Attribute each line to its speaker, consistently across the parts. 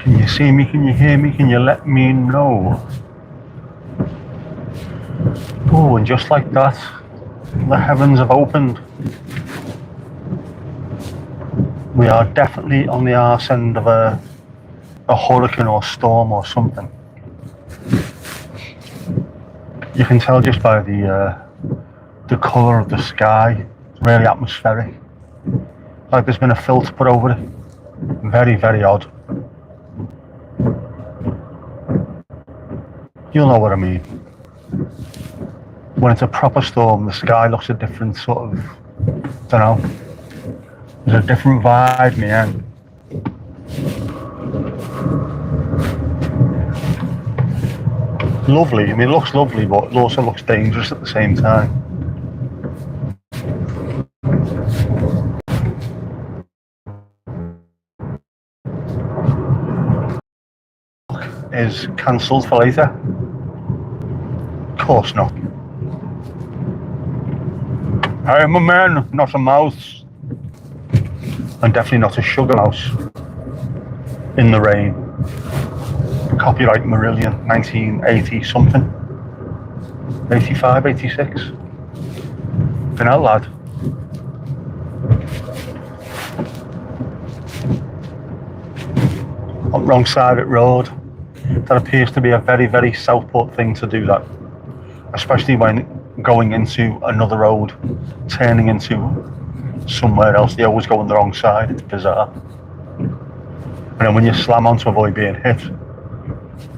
Speaker 1: Can you see me? Can you hear me? Can you let me know? Oh, and just like that, the heavens have opened. We are definitely on the arse end of a hurricane or storm or something. You can tell just by the colour of the sky. It's really atmospheric. Like there's been a filter put over it. Very, very odd. You'll know what I mean. When it's a proper storm, the sky looks a different sort of, I don't know. There's a different vibe, man. Lovely. I mean, it looks lovely, but it also looks dangerous at the same time. Is cancelled for later? Of course not. I am a man, not a mouse. And definitely not a sugar mouse. In the rain. Copyright Marillion, 1980 something. 85, 86. Been out, lad. On wrong side of the road. That appears to be a very, very Southport thing to do that. Especially when going into another road, turning into somewhere else. They always go on the wrong side. It's bizarre. And then when you slam on to avoid being hit,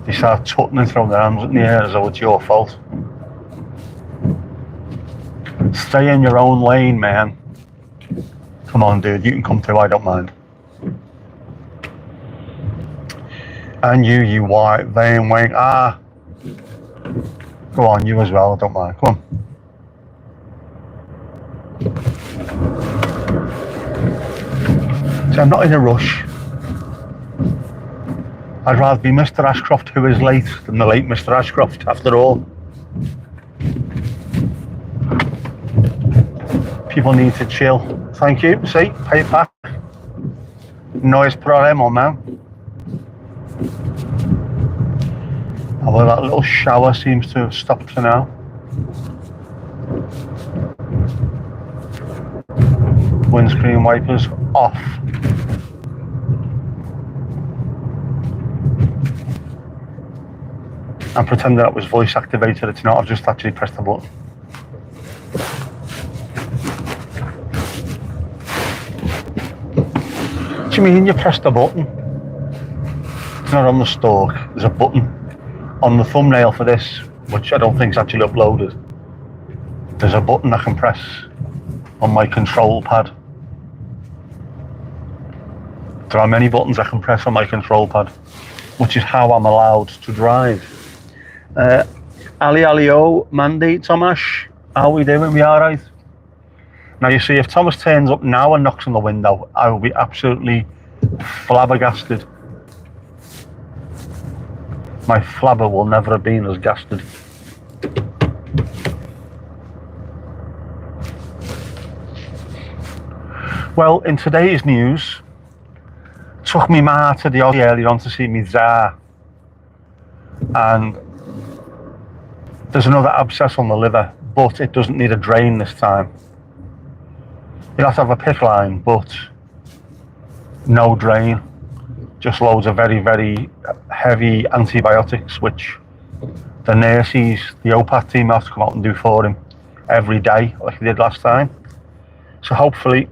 Speaker 1: they start tutting and throwing their hands in the air as though it's your fault. Stay in your own lane, man. Come on, dude, you can come through, I don't mind. And you white vein wing, go on, you as well, I don't mind, come on. So I'm not in a rush. I'd rather be Mr. Ashcroft who is late than the late Mr. Ashcroft, after all. People need to chill. Thank you, see, pay it back. No es problema, man. Although that little shower seems to have stopped for now. Windscreen wipers off. And pretend that was voice activated. It's not, I've just actually pressed the button. What do you mean you pressed the button? It's not on the stalk, there's a button. On the thumbnail for this, which I don't think is actually uploaded, there's a button I can press on my control pad. There are many buttons I can press on my control pad, which is how I'm allowed to drive. Ali Alio, Mandy, Tomash, how are we doing? We alright? Now you see, if Thomas turns up now and knocks on the window, I will be absolutely flabbergasted. My flabber will never have been as gasted. Well, in today's news, took me ma to the Aussie earlier on to see me there. And there's another abscess on the liver, but it doesn't need a drain this time. You'll have to have a PICC line, but no drain. Just loads of very, very heavy antibiotics, which the nurses, the OPAT team have to come out and do for him every day, like they did last time. So hopefully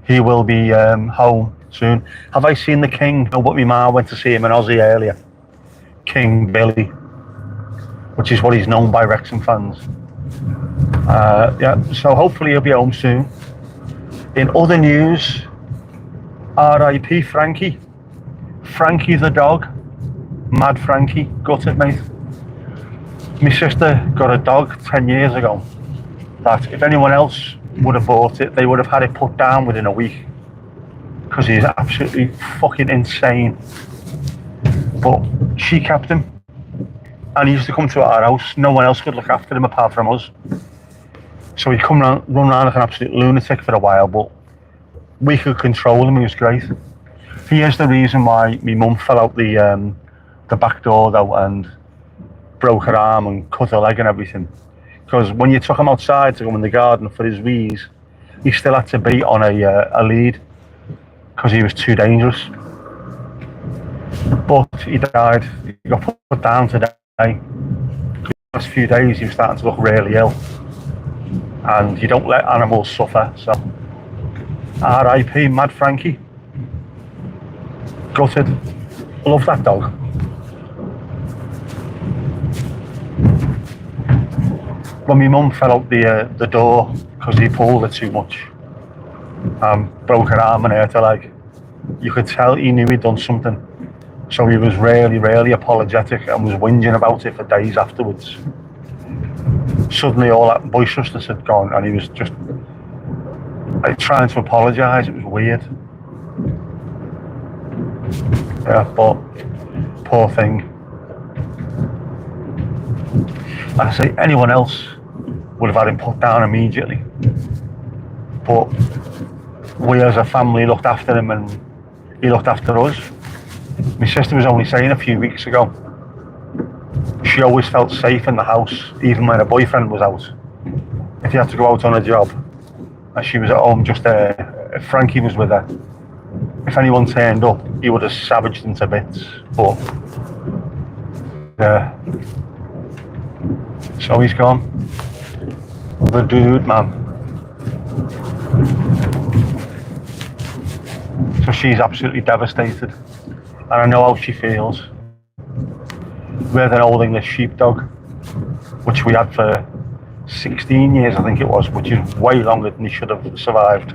Speaker 1: he will be home soon. Have I seen the King? Oh, but my ma went to see him in Aussie earlier. King Billy, which is what he's known by Wrexham fans. Yeah, so hopefully he'll be home soon. In other news, R.I.P. Frankie. Frankie the dog. Mad Frankie. Gutted, mate. My sister got a dog 10 years ago that if anyone else would have bought it, they would have had it put down within a week. Because he's absolutely fucking insane. But she kept him. And he used to come to our house. No one else could look after him apart from us. So he'd run around like an absolute lunatic for a while, but we could control him. He was great. Here's the reason why my mum fell out the back door though and broke her arm and cut her leg and everything. Because when you took him outside to go in the garden for his wheeze, he still had to be on a lead because he was too dangerous. But he died. He got put down today. The last few days he was starting to look really ill, and you don't let animals suffer. So R.I.P. Mad Frankie. Gutted. Love that dog. When my mum fell out the door because he pulled her too much, broke her arm and hurt her leg, you could tell he knew he'd done something. So he was really apologetic and was whinging about it for days afterwards. Suddenly all that boisterousness had gone and he was just like trying to apologise. It was weird. Yeah, but poor thing. Like I say, anyone else would have had him put down immediately. But we as a family looked after him and he looked after us. My sister was only saying a few weeks ago, she always felt safe in the house, even when her boyfriend was out. If he had to go out on a job and she was at home just if Frankie was with her, if anyone turned up, he would have savaged them to bits. But yeah, so he's gone. The dude, man. So she's absolutely devastated. And I know how she feels. We had an old English sheepdog, which we had for 16 years, I think it was, which is way longer than he should have survived.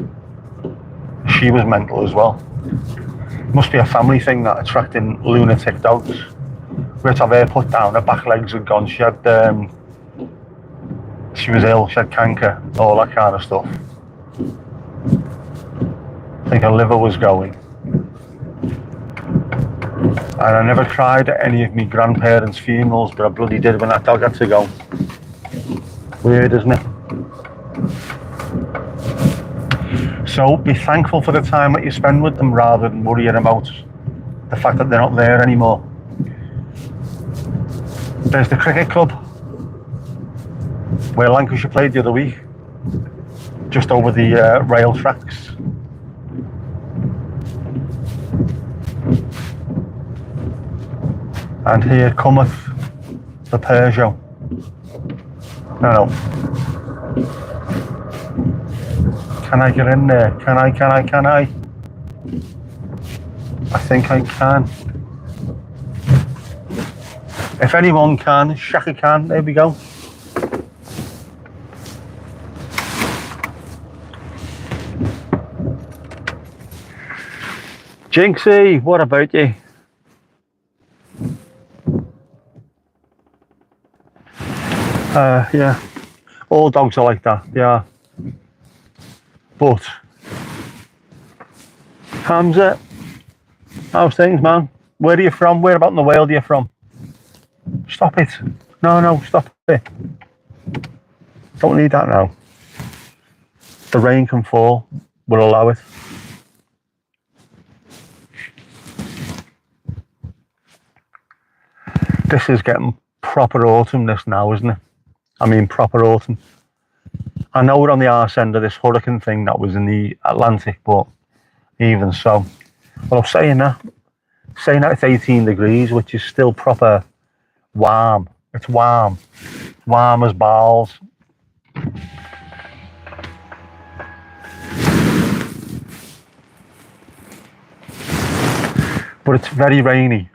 Speaker 1: She was mental as well. Must be a family thing, that attracting lunatic dogs. We had to have her put down, her back legs had gone, she was ill, she had canker, all that kind of stuff. I think her liver was going. And I never cried at any of my grandparents' funerals, but I bloody did when that dog had to go. Weird, isn't it? So be thankful for the time that you spend with them rather than worrying about the fact that they're not there anymore. There's the cricket club where Lancashire played the other week, just over the rail tracks. And here cometh the Peugeot. No. Can I get in there? Can I? I think I can. If anyone can, Shaka can. There we go. Jinxie, what about you? Yeah, all dogs are like that, yeah. But Hamza, how's things, man? Where are you from? Where about in the world are you from? Stop it. No, stop it. Don't need that now. The rain can fall. We'll allow it. This is getting proper autumn this now, isn't it? I mean proper autumn. I know we're on the arse end of this hurricane thing that was in the Atlantic, but even so. Well, I'm saying that it's 18 degrees, which is still proper warm. It's warm. Warm as balls. But it's very rainy.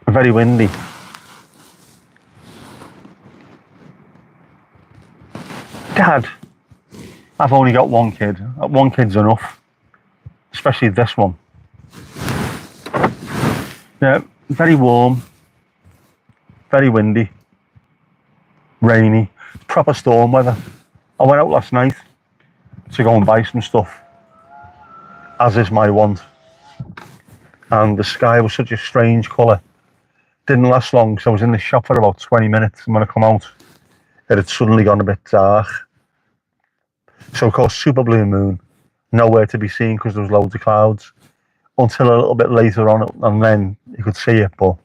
Speaker 1: Very windy. Dad, I've only got one kid. One kid's enough, especially this one. Yeah, very warm, very windy, rainy, proper storm weather. I went out last night to go and buy some stuff, as is my want. And the sky was such a strange colour. Didn't last long, so I was in the shop for about 20 minutes, and when I come out, it had suddenly gone a bit dark. So-called super blue moon, nowhere to be seen because there was loads of clouds until a little bit later on, and then you could see it, but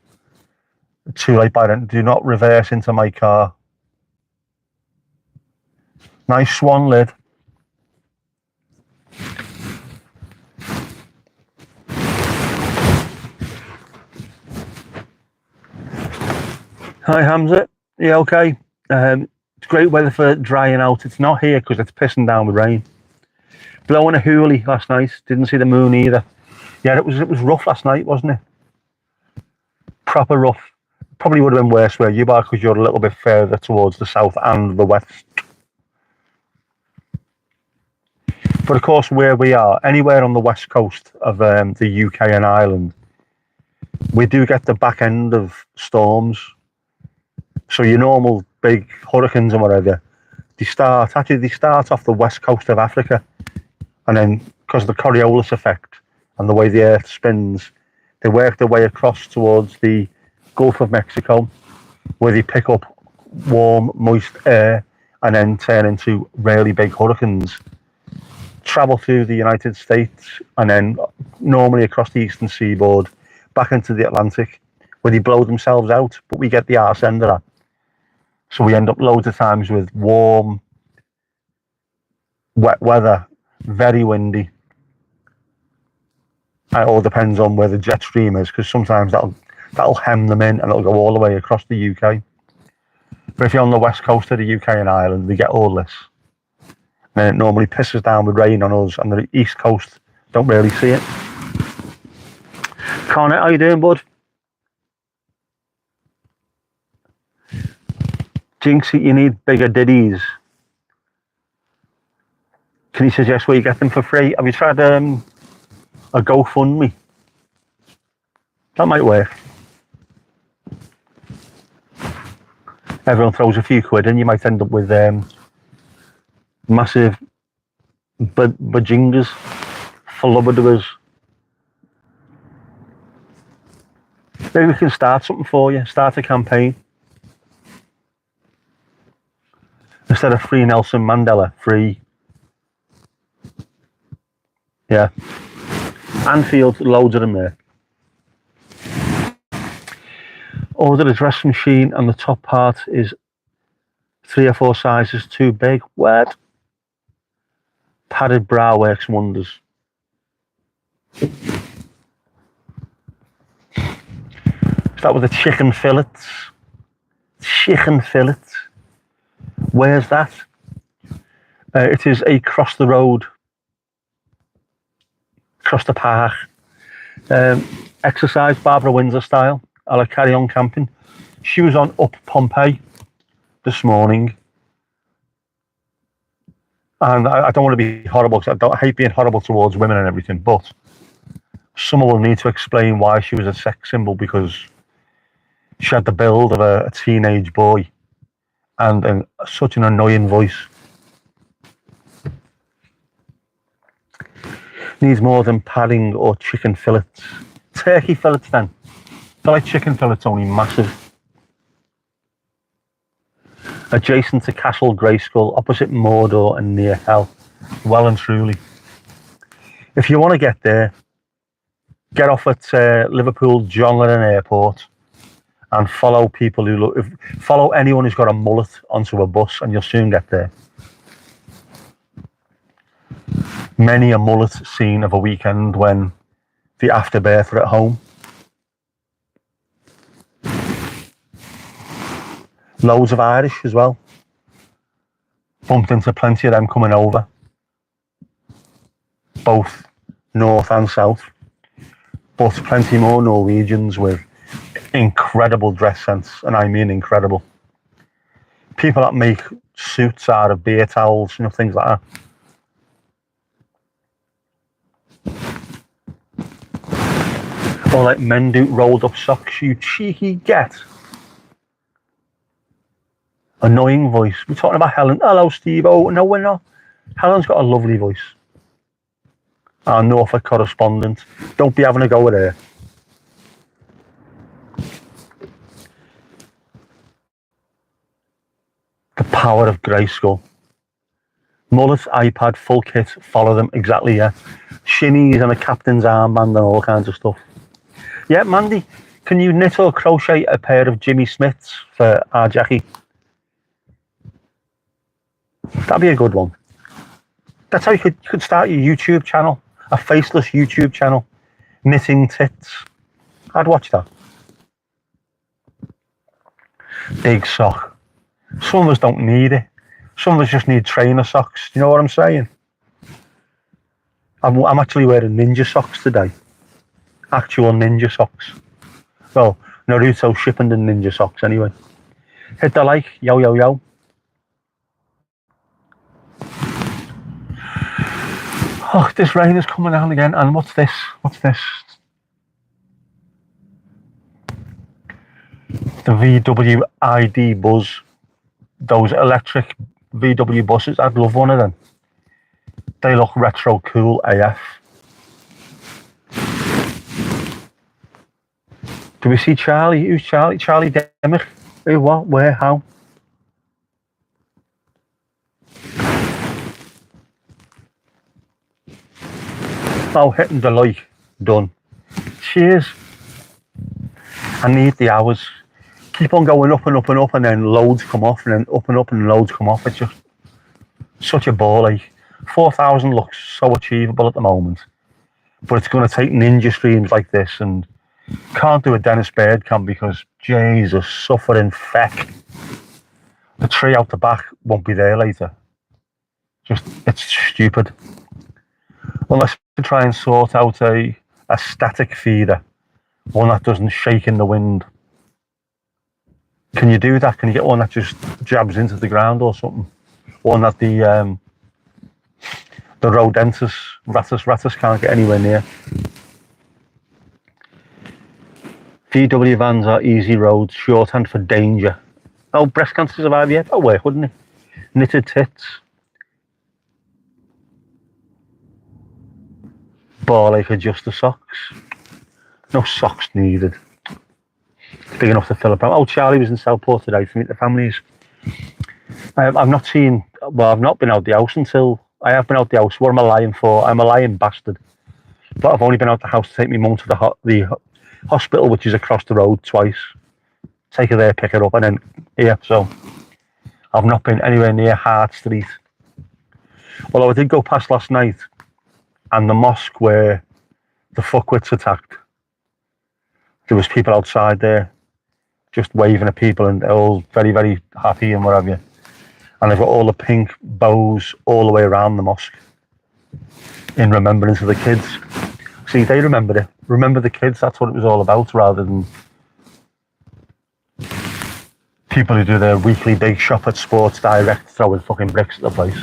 Speaker 1: too late by then. Do not reverse into my car. Nice swan lid. Hi Hamza, yeah, okay. It's great weather for drying out. It's not here because it's pissing down with rain. Blowing a hoolie last night. Didn't see the moon either. Yeah, it was rough last night, wasn't it? Proper rough. Probably would have been worse where you are because you're a little bit further towards the south and the west. But of course, where we are, anywhere on the west coast of the UK and Ireland, we do get the back end of storms. So your normal big hurricanes and whatever, they start off the west coast of Africa, and then because of the Coriolis effect and the way the earth spins, they work their way across towards the Gulf of Mexico, where they pick up warm, moist air and then turn into really big hurricanes, travel through the United States, and then normally across the eastern seaboard, back into the Atlantic, where they blow themselves out, but we get the arse end of that. So we end up loads of times with warm, wet weather, very windy. It all depends on where the jet stream is, because sometimes that'll hem them in and it'll go all the way across the UK. But if you're on the west coast of the UK and Ireland, we get all this. And then it normally pisses down with rain on us, and the east coast don't really see it. Connor, how you doing, bud? Jinxie, you need bigger diddies. Can you suggest where you get them for free? Have you tried a GoFundMe? That might work. Everyone throws a few quid in, you might end up with massive bajingas, flubberdoers. Maybe we can start something for you, start a campaign. Instead of free Nelson Mandela, free. Yeah. Anfield, loads of them there. Ordered a dressing machine and the top part is 3 or 4 sizes too big. What? Padded bra works wonders. Start with the chicken fillets. Chicken fillets. Where's that? It is across the road, across the park. Exercise, Barbara Windsor style. I like Carry On Camping. She was on Up Pompeii this morning. And I don't want to be horrible, because I hate being horrible towards women and everything, but someone will need to explain why she was a sex symbol, because she had the build of a teenage boy and such an annoying voice. Needs more than padding or chicken fillets. Turkey fillets then. I like chicken fillets, only massive. Adjacent to Castle Grayskull, opposite Mordor and near Hell. Well and truly. If you want to get there, get off at Liverpool John Lennon Airport and follow people follow anyone who's got a mullet onto a bus, and you'll soon get there. Many a mullet scene of a weekend when the afterbirth are at home. Loads of Irish as well. Bumped into plenty of them coming over, both north and south, but plenty more Norwegians with incredible dress sense, and I mean incredible. People that make suits out of beer towels, things like that. Or like men do rolled up socks, you cheeky get. Annoying voice. We're talking about Helen. Hello, Steve. Oh, no, we're not. Helen's got a lovely voice. Our Norfolk correspondent. Don't be having a go with her. The power of Grayskull. Mullet, iPad, full kit, follow them, exactly, yeah. Shimmies and a captain's armband and all kinds of stuff. Yeah, Mandy, can you knit or crochet a pair of Jimmy Smiths for our Jackie? That'd be a good one. That's how you could start your YouTube channel, a faceless YouTube channel, knitting tits. I'd watch that. Big sock. Some of us don't need it. Some of us just need trainer socks. You know what I'm saying? I'm actually wearing ninja socks today. Actual ninja socks. Well, Naruto shipping the ninja socks anyway. Hit the like, yo, yo, yo. Oh, this rain is coming down again. And what's this? What's this? The VW ID Buzz. Those electric VW buses. I'd love one of them. They look retro cool AF. Do we see Charlie? Who's Charlie? Charlie Demick? Who, what, where, how? Oh, hitting the like. Done. Cheers. I need the hours. Keep on going up and up and up, and then loads come off, and then up and up and loads come off. It's just such a ball ache. 4,000 looks so achievable at the moment, but it's going to take ninja streams like this, and can't do a Dennis Birdcamp because Jesus, suffering feck. The tree out the back won't be there later. Just, it's stupid. Unless you try and sort out a static feeder, one that doesn't shake in the wind. Can you do that? Can you get one that just jabs into the ground or something? One that the rodentus, ratus can't get anywhere near. VW vans are easy roads, shorthand for danger. Oh, breast cancer survive yet? Oh, wait, wouldn't it? Knitted tits. Ball ache adjuster socks. No socks needed. Big enough to fill a pram. Oh, Charlie was in Southport today to meet the families. I've not seen, well, I've not been out the house until, I have been out the house. What am I lying for? I'm a lying bastard. But I've only been out the house to take my mum to the hospital, which is across the road, twice. Take her there, pick her up, and then here. So I've not been anywhere near Hart Street. Although I did go past last night, and the mosque where the fuckwits attacked. There was people outside there just waving at people, and they're all very, very happy and what have you. And they've got all the pink bows all the way around the mosque in remembrance of the kids. See, they remembered it. Remember the kids, that's what it was all about, rather than people who do their weekly big shop at Sports Direct throwing fucking bricks at the place.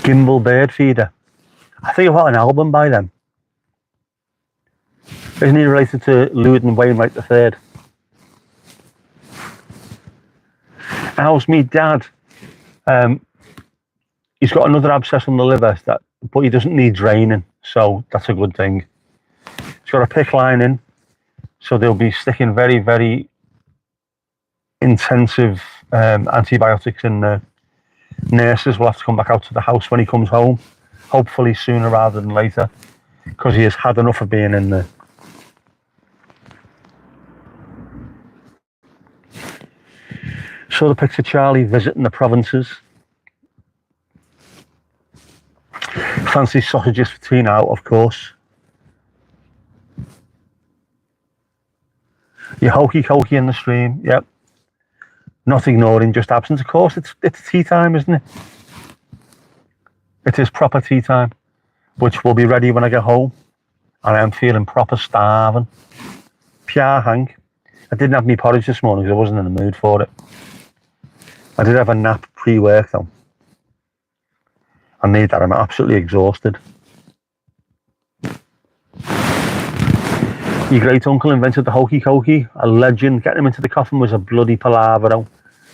Speaker 1: Gimbal bird feeder. I think I've got an album by them. Isn't he related to Loudon Wainwright III? How's me dad? He's got another abscess on the liver, but he doesn't need draining, so that's a good thing. He's got a PICC line in, so they'll be sticking very, very intensive antibiotics in there. Nurses will have to come back out to the house when he comes home, hopefully sooner rather than later, because he has had enough of being in there. Saw the picture of Charlie visiting the provinces. Fancy sausages for tea now, of course. Your hokey cokey in the stream, yep. Not ignoring, just absent. Of course, it's tea time, isn't it? It is proper tea time, which will be ready when I get home. And I am feeling proper starving. Pia hang. I didn't have my porridge this morning because I wasn't in the mood for it. I did have a nap pre-work though. I need that, I'm absolutely exhausted. Your great uncle invented the hokey cokey, a legend. Getting him into the coffin was a bloody palaver though.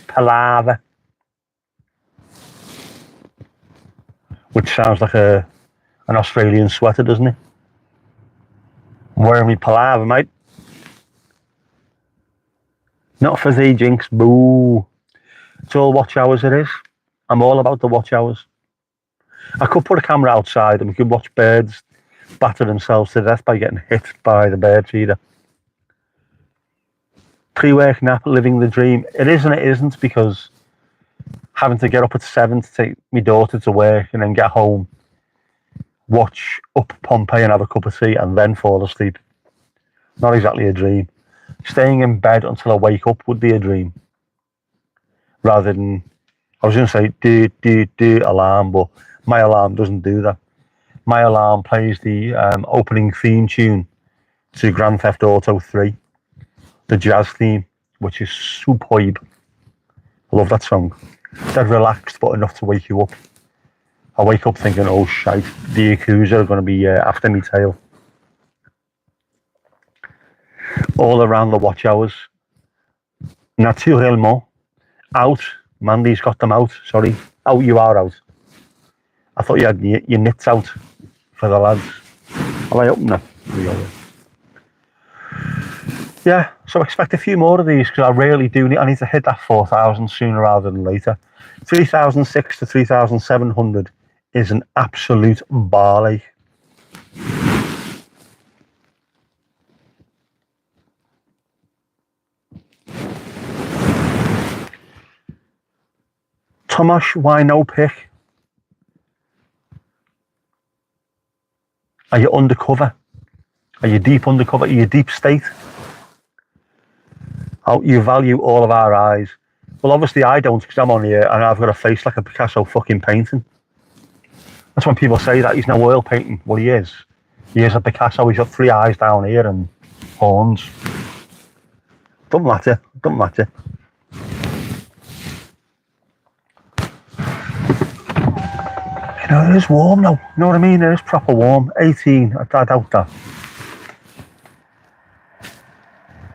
Speaker 1: Palaver. Which sounds like an Australian sweater, doesn't it? I'm wearing me palaver, mate. Not for thee, Jinx. Boo. It's all watch hours it is. I'm all about the watch hours. I could put a camera outside and we could watch birds batter themselves to death by getting hit by the bird feeder. Pre-work nap, living the dream. It is and it isn't, because having to get up at 7 to take my daughter to work and then get home, watch Up Pompeii and have a cup of tea and then fall asleep. Not exactly a dream. Staying in bed until I wake up would be a dream. Rather than, I was going to say do alarm, but my alarm doesn't do that. My alarm plays the opening theme tune to Grand Theft Auto 3, the jazz theme, which is superb. I love that song. Dead relaxed, but enough to wake you up. I wake up thinking, oh shite, the Yakuza are going to be after me tail. All around the watch hours. Naturellement. Out. Mandy's got them out, sorry. Oh, you are out. I thought you had your knits out for the lads. Will I open that? Yeah, so expect a few more of these, because I really do need, I need to hit that 4,000 sooner rather than later. 3,006 to 3,700 is an absolute barley. Tomasz, why no pick? Are you undercover? Are you deep undercover? Are you deep state? Oh, you value all of our eyes. Well, obviously I don't, because I'm on here and I've got a face like a Picasso fucking painting. That's when people say that he's no oil painting. Well, he is. He is a Picasso. He's got 3 eyes down here and horns. Doesn't matter. Doesn't matter. You know, it is warm now. You know what I mean? It is proper warm. 18. I doubt that.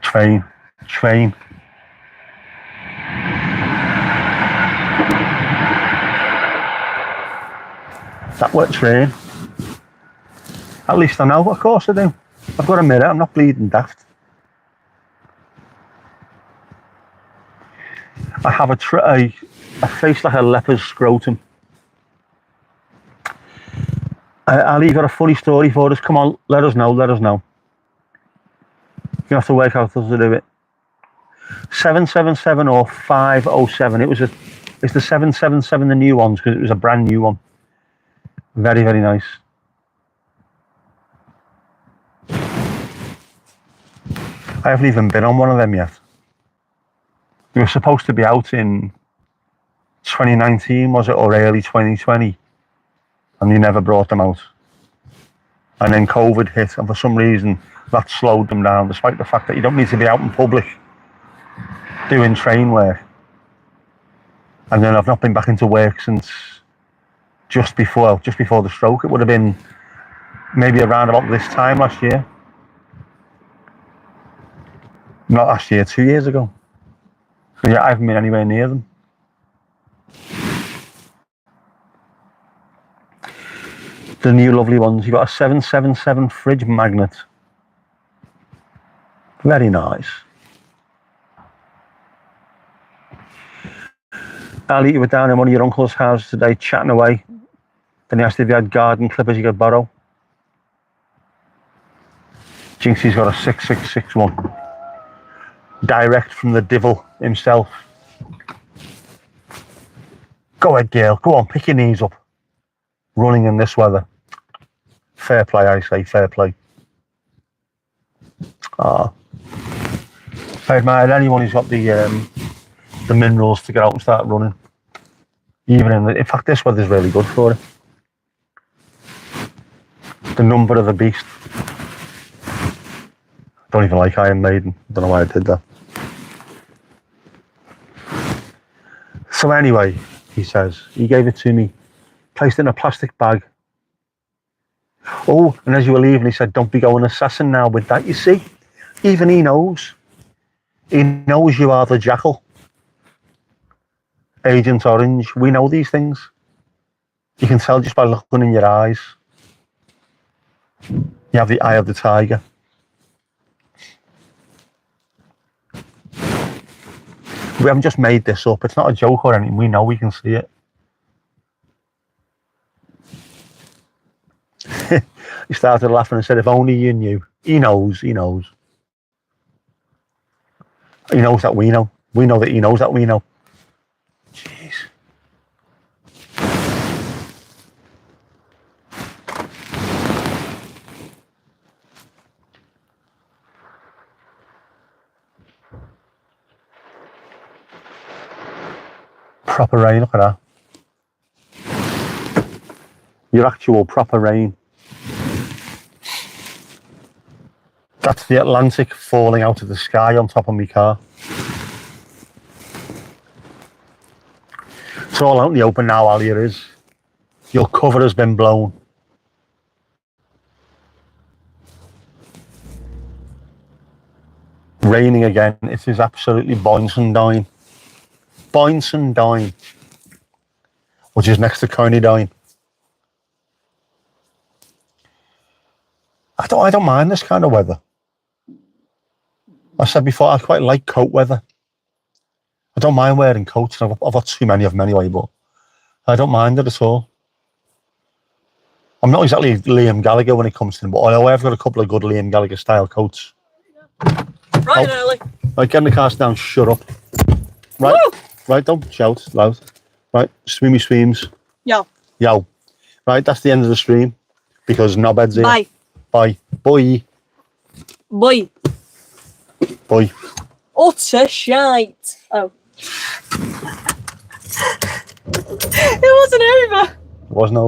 Speaker 1: Train. That works train. At least I know. Of course I do. I've got a mirror. I'm not bleeding daft. I have a face like a leopard's scrotum. Ali, you got a funny story for us? Come on, let us know. You have to work out how to do it. 777 or 507. It's the 777, the new ones, because it was a brand new one. Very, very nice. I haven't even been on one of them yet. We were supposed to be out in 2019, was it, or early 2020, and they never brought them out. And then COVID hit, and for some reason that slowed them down, despite the fact that you don't need to be out in public doing train work. And then I've not been back into work since just before the stroke. It would have been maybe around about this time last year. Not last year, 2 years ago. So yeah, I haven't been anywhere near them. The new lovely ones. You've got a 777 fridge magnet. Very nice. Ali, you were down in one of your uncle's houses today chatting away. Then he asked if you had garden clippers you could borrow. Jinxie's got a 6661. Direct from the devil himself. Go ahead, girl. Go on, pick your knees up. Running in this weather. Fair play, I say. Fair play. I admire anyone who's got the minerals to get out and start running. Even in fact, this weather's really good for it. The number of the beast. Don't even like Iron Maiden. Don't know why I did that. So anyway, he says, he gave it to me, placed it in a plastic bag. Oh, and as you were leaving, he said, don't be going assassin now with that. You see, even he knows. He knows you are the jackal. Agent Orange, we know these things. You can tell just by looking in your eyes. You have the eye of the tiger. We haven't just made this up. It's not a joke or anything. We know we can see it. He started laughing and said, if only you knew. He knows, he knows. He knows that we know. We know that he knows that we know. Jeez. Proper rain, look at that. Your actual proper rain. That's the Atlantic falling out of the sky on top of my car. It's all out in the open now, all here is. Your cover has been blown. Raining again. It is absolutely boinsandine. Boinsandine. Which is next to Coneydown. I don't mind this kind of weather. I said before, I quite like coat weather. I don't mind wearing coats. I've got too many of them anyway, but I don't mind it at all. I'm not exactly Liam Gallagher when it comes to them, but I have got a couple of good Liam Gallagher style coats.
Speaker 2: Right, early.
Speaker 1: Right, get in the car down, shut up. Right, woo! Right, don't shout loud. Right, streamy streams.
Speaker 2: Yo.
Speaker 1: Yo. Right, that's the end of the stream because Knobhead's here.
Speaker 2: Bye.
Speaker 1: Bye. Bye.
Speaker 2: Bye.
Speaker 1: Bye.
Speaker 2: Utter shite. Oh. It wasn't over.
Speaker 1: It wasn't over.